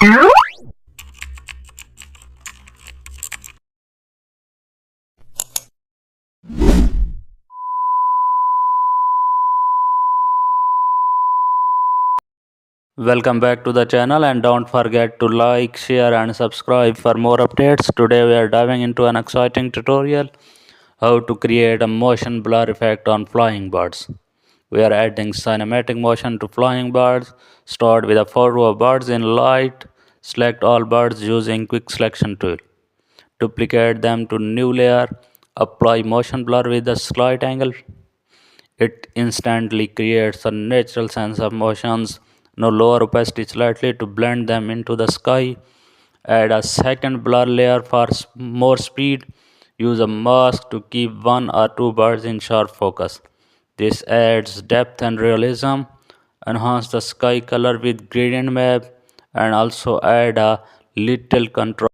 Welcome back to the channel, and don't forget to like, share and subscribe for more updates. Today we are diving into an exciting tutorial how to create a motion blur effect on flying birds. We are adding cinematic motion to flying birds. Start with a photo of birds in light. Select all birds using quick selection tool. Duplicate them to new layer. Apply motion blur with a slight angle. It instantly creates a natural sense of motions. Now lower opacity slightly to blend them into the sky. Add a second blur layer for more speed. Use a mask to keep one or two birds in sharp focus. This adds depth and realism. Enhance the sky color with gradient map and also add a little control